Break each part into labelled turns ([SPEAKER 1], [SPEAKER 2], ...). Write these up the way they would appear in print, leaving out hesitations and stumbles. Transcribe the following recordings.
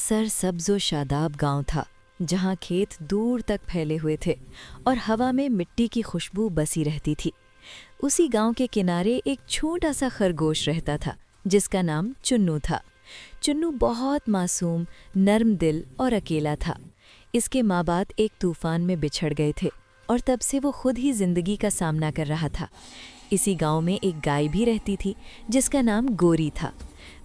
[SPEAKER 1] सरसब्ज़ो शादाब गांव था जहां खेत दूर तक फैले हुए थे और हवा में मिट्टी की खुशबू बसी रहती थी। उसी गांव के किनारे एक छोटा सा खरगोश रहता था जिसका नाम चुन्नू था। चुन्नू बहुत मासूम, नर्म दिल और अकेला था। इसके माँ बाप एक तूफान में बिछड़ गए थे और तब से वो खुद ही जिंदगी का सामना कर रहा था। इसी गांव में एक गाय भी रहती थी जिसका नाम गोरी था।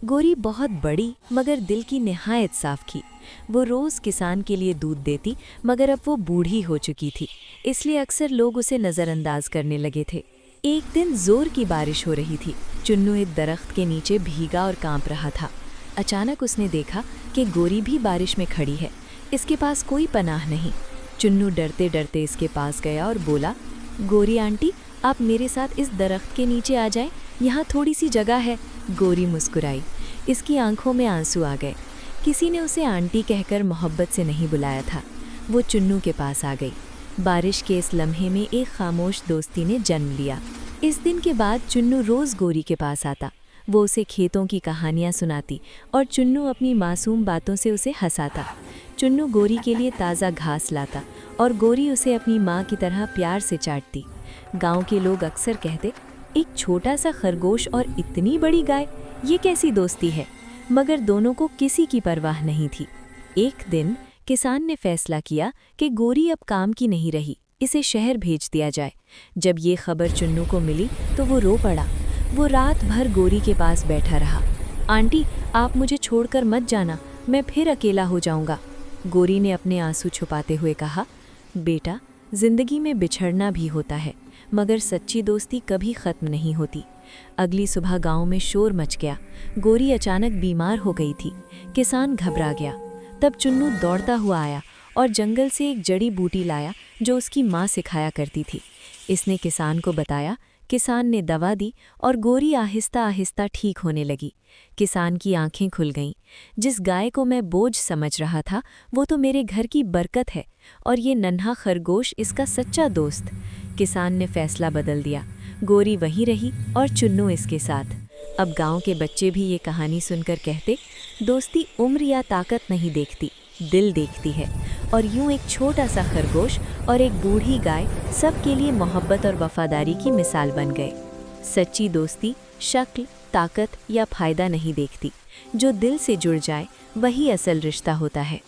[SPEAKER 1] गोरी बहुत बड़ी मगर दिल की निहायत साफ थी। वो रोज़ किसान के लिए दूध देती, मगर अब वो बूढ़ी हो चुकी थी, इसलिए अक्सर लोग उसे नज़रअंदाज करने लगे थे। एक दिन जोर की बारिश हो रही थी। चुन्नू एक दरख्त के नीचे भीगा और कांप रहा था। अचानक उसने देखा कि गोरी भी बारिश में खड़ी है। इसके पास कोई पनाह नहीं। चुन्नू डरते डरते इसके पास गया और बोला, गोरी आंटी, आप मेरे साथ इस दरख्त के नीचे आ जाएं, यहाँ थोड़ी सी जगह है। गोरी मुस्कुराई। इसकी आंखों में आंसू आ गए। किसी ने उसे आंटी कहकर मोहब्बत से नहीं बुलाया था। वो चुन्नू के पास आ गई। बारिश के इस लम्हे में एक खामोश दोस्ती ने जन्म लिया। इस दिन के बाद चुन्नू रोज़ गोरी के पास आता। वो उसे खेतों की कहानियाँ सुनाती और चुन्नू अपनी मासूम बातों से उसे हंसाता। चुन्नू गोरी के लिए ताज़ा घास लाता और गोरी उसे अपनी माँ की तरह प्यार से चाटती। गांव के लोग अक्सर कहते, एक छोटा सा खरगोश और इतनी बड़ी गाय, ये कैसी दोस्ती है। मगर दोनों को किसी की परवाह नहीं थी। एक दिन किसान ने फैसला किया कि गोरी अब काम की नहीं रही, इसे शहर भेज दिया जाए। जब ये खबर चुन्नू को मिली तो वो रो पड़ा। वो रात भर गोरी के पास बैठा रहा। आंटी, आप मुझे छोड़कर मत जाना, मैं फिर अकेला हो जाऊंगा। गोरी ने अपने आंसू छुपाते हुए कहा, बेटा, जिंदगी में बिछड़ना भी होता है, मगर सच्ची दोस्ती कभी ख़त्म नहीं होती। अगली सुबह गांव में शोर मच गया। गोरी अचानक बीमार हो गई थी। किसान घबरा गया। तब चुन्नू दौड़ता हुआ आया और जंगल से एक जड़ी बूटी लाया जो उसकी माँ सिखाया करती थी। इसने किसान को बताया। किसान ने दवा दी और गोरी आहिस्ता आहिस्ता ठीक होने लगी। किसान की आंखें खुल गईं। जिस गाय को मैं बोझ समझ रहा था, वो तो मेरे घर की बरकत है और ये नन्हा खरगोश इसका सच्चा दोस्त। किसान ने फैसला बदल दिया। गोरी वहीं रही और चुन्नू इसके साथ। अब गांव के बच्चे भी ये कहानी सुनकर कहते, दोस्ती उम्र या ताकत नहीं देखती, दिल देखती है। और यूं एक छोटा सा खरगोश और एक बूढ़ी गाय सबके लिए मोहब्बत और वफादारी की मिसाल बन गए। सच्ची दोस्ती शक्ल, ताकत या फ़ायदा नहीं देखती। जो दिल से जुड़ जाए वही असल रिश्ता होता है।